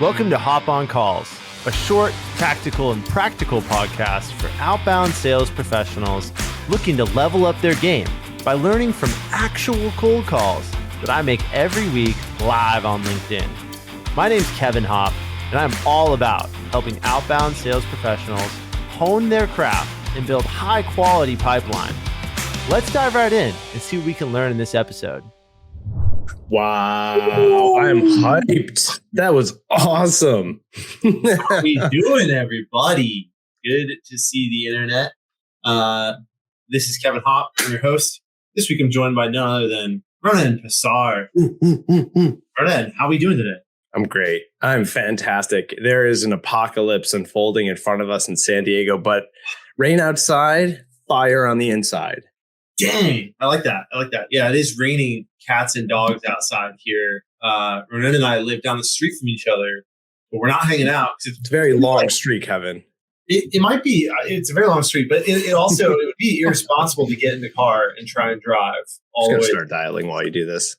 Welcome to Hop On Calls, a short, tactical, and practical podcast for outbound sales professionals looking to level up their game by learning from actual cold calls that I make every week live on LinkedIn. My name's Kevin Hopp, and I'm all about helping outbound sales professionals hone their craft and build high-quality pipeline. Let's dive right in and see what we can learn in this episode. Wow, I'm hyped. That was awesome. How we doing, everybody? Good to see the internet. This is Kevin Hopp, I'm your host. This week I'm joined by none other than Ronen Pessar. Ronen, how are we doing today? I'm great. I'm fantastic. There is an apocalypse unfolding in front of us in San Diego, but rain outside, fire on the inside. Dang, I like that. Yeah, it is raining cats and dogs outside here. Ronen and I live down the street from each other, but we're not hanging out. It's a very long street, Kevin. It might be. It's a very long street, but it also it would be irresponsible to get in the car and try and drive all the way. Start dialing while you do this.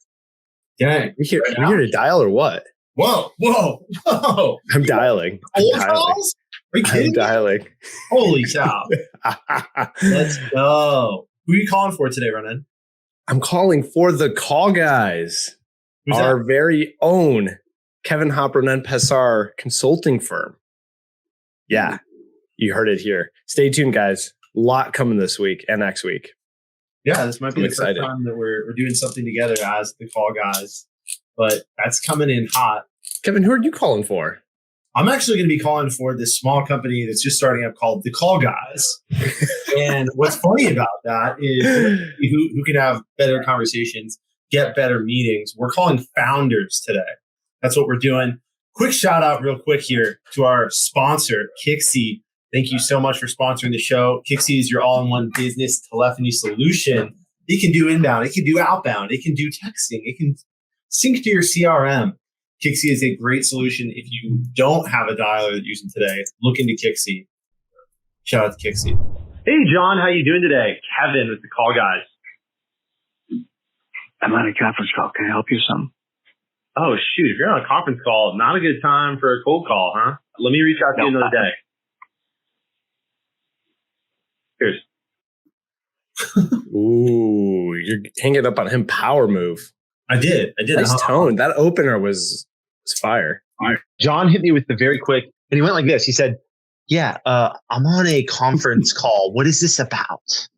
Dang, You here to dial or what? Whoa! I'm dialing. Cold calls? Are you kidding? I'm dialing. Holy cow! Let's go. Who are you calling for today, Ronen? I'm calling for the call guys. Who's our that? very own Kevin Hopp, Ronen Pessar consulting firm. Yeah, you heard it here. Stay tuned, guys. A lot coming this week and next week. Yeah, this might be I'm the excited. first time that we're doing something together as the call guys, but that's coming in hot. Kevin, who are you calling for? I'm actually going to be calling for this small company that's just starting up called The Call Guys. And what's funny about that is who can have better conversations, get better meetings. We're calling founders today. That's what we're doing. Quick shout out real quick here to our sponsor, Kixie. Thank you so much for sponsoring the show. Kixie is your all-in-one business telephony solution. It can do inbound. It can do outbound. It can do texting. It can sync to your CRM. Kixie is a great solution. If you don't have a dialer that you're using today, look into Kixie. Shout out to Kixie. Hey, John, how you doing today? Kevin with the Call Guys. I'm on a conference call. Can I help you with something? Oh, shoot. If you're on a conference call, not a good time for a cold call, huh? Let me reach out to you another day. Cheers. Ooh, you're hanging up on him. Power move. I did. Nice tone. That opener was fire. John hit me with the very quick, and he went like this. He said, I'm on a conference call. What is this about?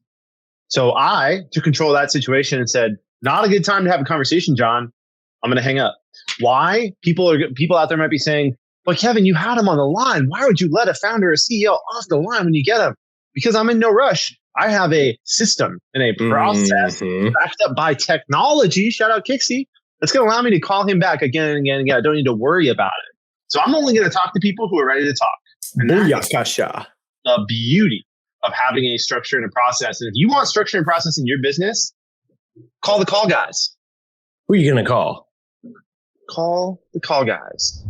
So I took control of that situation and said, not a good time to have a conversation, John. I'm going to hang up. Why? People out there might be saying, but Kevin, you had him on the line. Why would you let a founder or CEO off the line when you get him? Because I'm in no rush. I have a system and a process backed up by technology. Shout out Kixie. That's going to allow me to call him back again and again and again. I don't need to worry about it. So I'm only going to talk to people who are ready to talk. And that's the beauty of having a structure and a process. And if you want structure and process in your business, call the call guys. Who are you going to call? Call the call guys.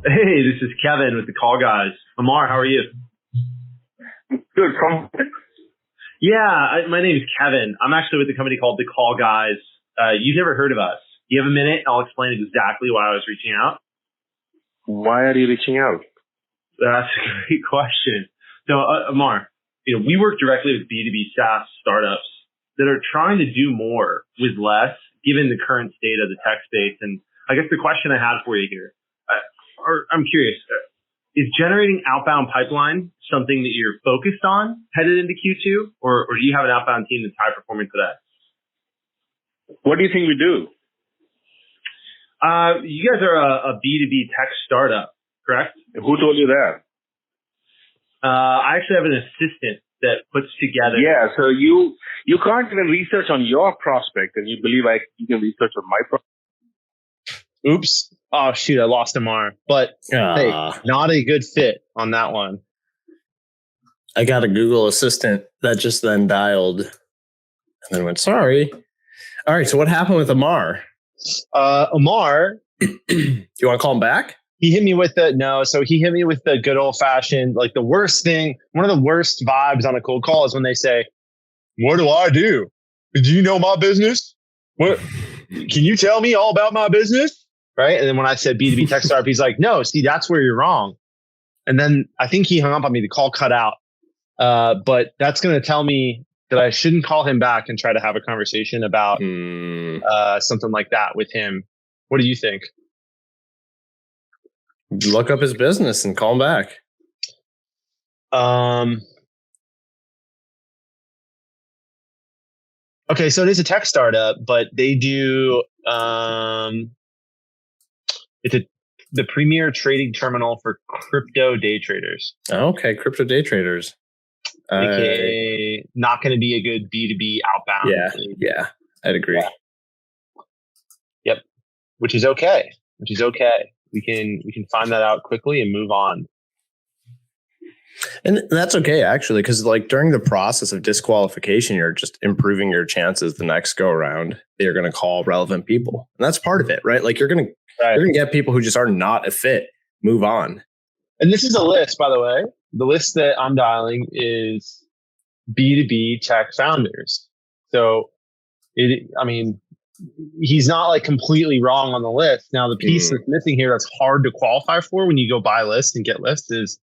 Hey, this is Kevin with the Call Guys. Amar, how are you? Good. Come. Yeah, my name is Kevin. I'm actually with a company called The Call Guys. You've never heard of us. You have a minute? I'll explain exactly why I was reaching out. Why are you reaching out? That's a great question. So, Amar, we work directly with B2B SaaS startups that are trying to do more with less, given the current state of the tech space. And I guess the question I had for you here, I'm curious, is generating outbound pipeline something that you're focused on headed into Q2, or do you have an outbound team that's high performing today? What do you think we do? You guys are a B2B tech startup, correct? Who told you that? I actually have an assistant that puts together. Yeah, so you can't even research on your prospect, and you believe you can research on my prospect. Oops. Oh, shoot. I lost Amar. But hey, not a good fit on that one. I got a Google Assistant that just then dialed and then went, sorry. All right. So what happened with Amar? Amar. Do you want to call him back? He hit me with he hit me with the good old fashioned, like the worst thing. One of the worst vibes on a cold call is when they say, what do I do? Do you know my business? What? Can you tell me all about my business? right? And then when I said B2B tech startup, he's like, no, see, that's where you're wrong. And then I think he hung up on me. The call cut out. But that's going to tell me that I shouldn't call him back and try to have a conversation about something like that with him. What do you think? Look up his business and call him back. Okay, so it is a tech startup, but they do the premier trading terminal for crypto day traders. Okay, crypto day traders. AKA not going to be a good B2B outbound. Yeah, I'd agree. Yeah. Yep, which is okay. We can find that out quickly and move on. And that's okay, actually, because like during the process of disqualification, you're just improving your chances the next go around. You're going to call relevant people, and that's part of it, right? Like you're going to get people who just are not a fit. Move on. And this is a list, by the way. The list that I'm dialing is B2B tech founders. So, he's not like completely wrong on the list. Now, the piece that's missing here that's hard to qualify for when you go buy lists and get lists is,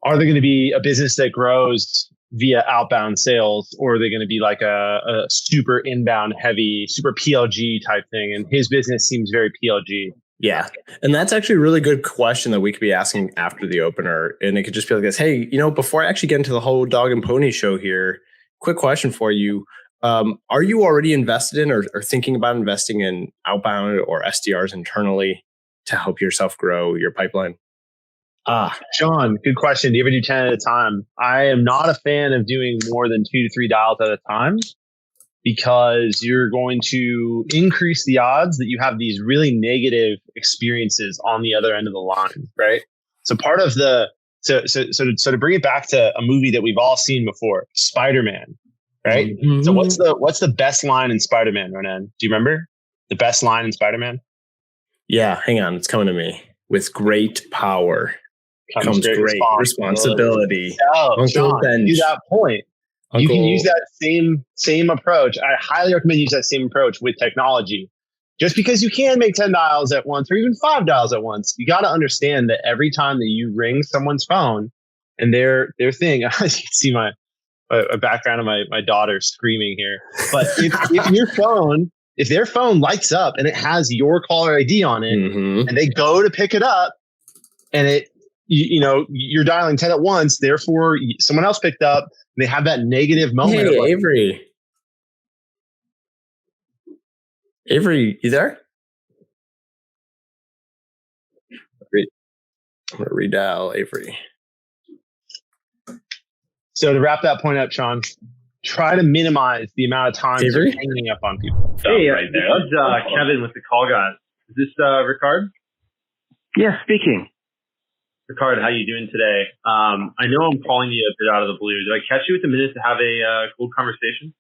are they going to be a business that grows via outbound sales, or are they going to be like a super inbound heavy, super PLG type thing? And his business seems very PLG. Yeah. And that's actually a really good question that we could be asking after the opener. And it could just be like this, hey, before I actually get into the whole dog and pony show here, quick question for you. Are you already invested in or thinking about investing in outbound or SDRs internally to help yourself grow your pipeline? Sean, good question. Do you ever do 10 at a time? I am not a fan of doing more than 2 to 3 dials at a time, because you're going to increase the odds that you have these really negative experiences on the other end of the line, right? So part of so to bring it back to a movie that we've all seen before, Spider-Man, right? Mm-hmm. So what's the best line in Spider-Man, Ronen? Do you remember the best line in Spider-Man? Yeah, hang on, it's coming to me. With great power comes great responsibility. Oh, Sean, to that point, you can use that same approach. I highly recommend you use that same approach with technology. Just because you can make 10 dials at once or even 5 dials at once, you got to understand that every time that you ring someone's phone and their thing, you can see my background of my daughter screaming here. But if their phone lights up and it has your caller ID on it, and they go to pick it up, and you're dialing 10 at once, therefore someone else picked up, and they have that negative moment. Hey, Avery, you there? I'm going to redial Avery. So to wrap that point up, Sean, try to minimize the amount of time you're hanging up on people. Hey, right there. This is Kevin with the Call Guys. Is this Ricard? Yes, speaking. Ricard, how you doing today? I know I'm calling you a bit out of the blue. Did I catch you with a minute to have a cool conversation?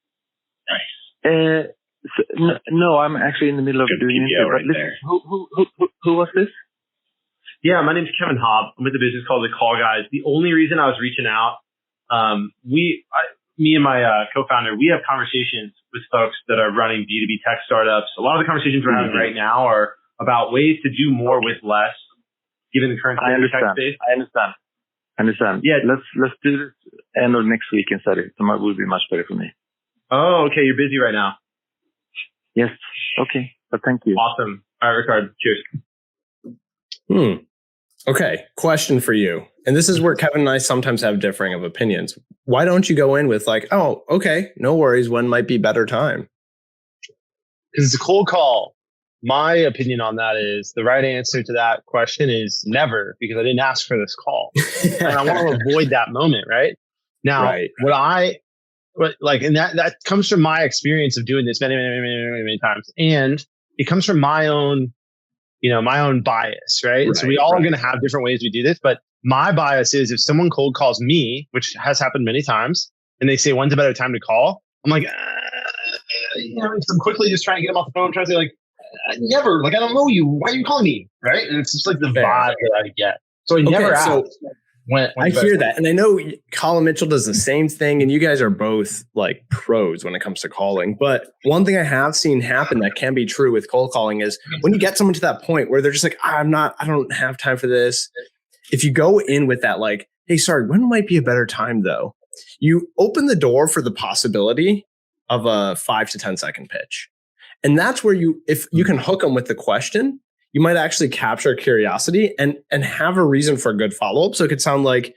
Nice. No, I'm actually in the middle of doing it. Right there. Who was this? Yeah, my name's Kevin Hopp. I'm with a business called The Call Guys. The only reason I was reaching out, me and my co-founder, we have conversations with folks that are running B2B tech startups. A lot of the conversations we're having right now are about ways to do more with less, given the current state of the tech space. I understand. Yeah, let's do this end of next week instead. It would be much better for me. Oh, okay. You're busy right now. Yes. Okay. But thank you. Awesome. All right, Ricard. Cheers. Okay. Question for you. And this is where Kevin and I sometimes have differing of opinions. Why don't you go in with like, oh, okay, no worries. When might be better time? Because it's a cold call. My opinion on that is the right answer to that question is never, because I didn't ask for this call. And I want to avoid that moment, right? Now, and that comes from my experience of doing this many times. And it comes from my own bias, right? So we all are going to have different ways we do this. But my bias is if someone cold calls me, which has happened many times, and they say, when's a better time to call? I'm like, I'm quickly just trying to get them off the phone, trying to say like, never, like, I don't know you. Why are you calling me? Right. And it's just like the vibe that I get. So I never ask. I hear that. And I know Colin Mitchell does the same thing. And you guys are both like pros when it comes to calling. But one thing I have seen happen that can be true with cold calling is when you get someone to that point where they're just like, I don't have time for this. If you go in with that, like, hey, sorry, when might be a better time though? You open the door for the possibility of a 5 to 10 second pitch. And that's where if you can hook them with the question, you might actually capture curiosity and have a reason for a good follow-up. So it could sound like,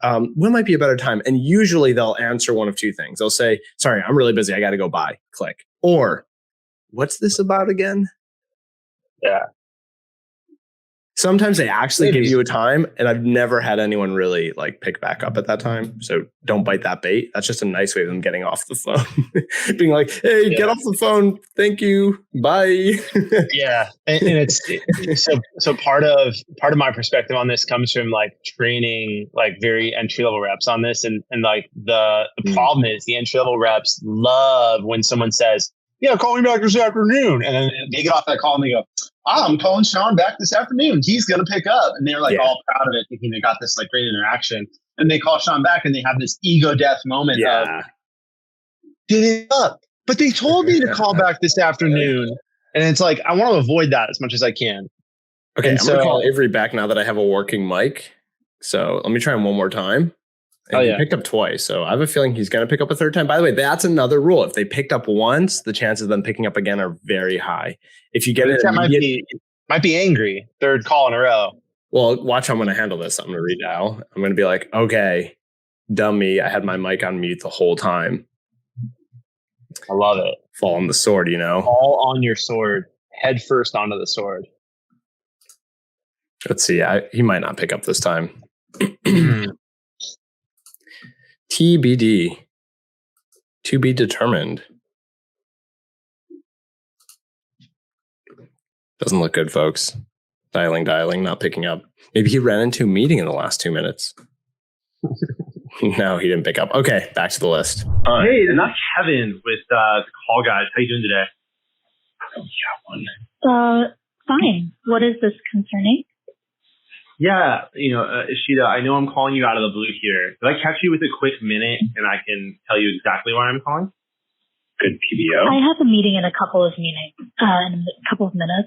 when might be a better time? And usually they'll answer one of two things. They'll say, sorry, I'm really busy. I got to go by. Click. Or, what's this about again? Yeah. Sometimes they actually give you a time, and I've never had anyone really like pick back up at that time. So don't bite that bait. That's just a nice way of them getting off the phone. Being like, hey, get off the phone. Thank you. Bye. Yeah. And it's so part of my perspective on this comes from like training like very entry level reps on this. And like the problem is the entry level reps love when someone says, yeah, call me back this afternoon. And then they get off that call and they go, I'm calling Sean back this afternoon. He's going to pick up. And they're like all proud of it, thinking they got this like great interaction. And they call Sean back and they have this ego death moment of, did it up? But they told me to call back this afternoon. And it's like, I want to avoid that as much as I can. Okay, I'm going to call Avery back now that I have a working mic. So let me try him one more time. And he picked up twice. So I have a feeling he's going to pick up a third time. By the way, that's another rule. If they picked up once, the chances of them picking up again are very high. If you get it, might be angry. Third call in a row. Well, watch how I'm going to handle this. I'm going to redial. I'm going to be like, okay, dummy. I had my mic on mute the whole time. I love it. Fall on the sword, you know. Fall on your sword. Head first onto the sword. Let's see. He might not pick up this time. TBD. To be determined. Doesn't look good, folks. Dialing, not picking up. Maybe he ran into a meeting in the last 2 minutes. No, he didn't pick up. Okay, back to the list. Hey, it's not Kevin with the Call Guys. How you doing today? Fine. What is this concerning? Yeah, Ishida, I know I'm calling you out of the blue here. Did I catch you with a quick minute and I can tell you exactly why I'm calling? Good PBO. I have a meeting in a couple of minutes,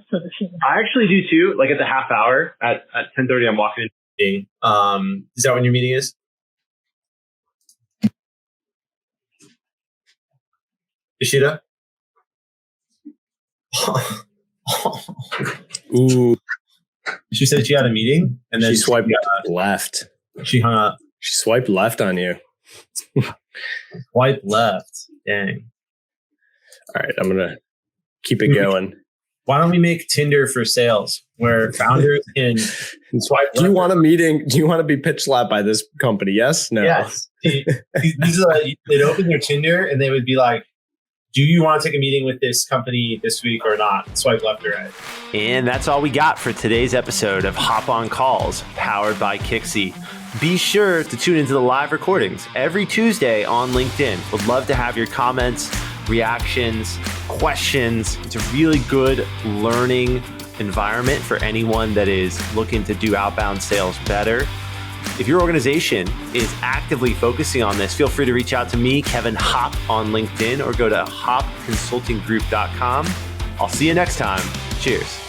so this is. I actually do too. Like at the half hour at 10:30, I'm walking into the meeting. Is that when your meeting is? Ishida? Ooh. She said she had a meeting and then she swiped left. She hung up. She swiped left on you. Swipe left. Dang. All right, I'm going to keep it going. Why don't we make Tinder for sales where founders can swipe left? Do you want a meeting? Do you want to be pitch slapped by this company? Yes? No? Yes. They'd open their Tinder and they would be like, do you want to take a meeting with this company this week or not? Swipe left or right. And that's all we got for today's episode of Hop On Calls, powered by Kixie. Be sure to tune into the live recordings every Tuesday on LinkedIn. Would love to have your comments, reactions, questions. It's a really good learning environment for anyone that is looking to do outbound sales better. If your organization is actively focusing on this, feel free to reach out to me, Kevin Hopp, on LinkedIn, or go to hopconsultinggroup.com. I'll see you next time. Cheers.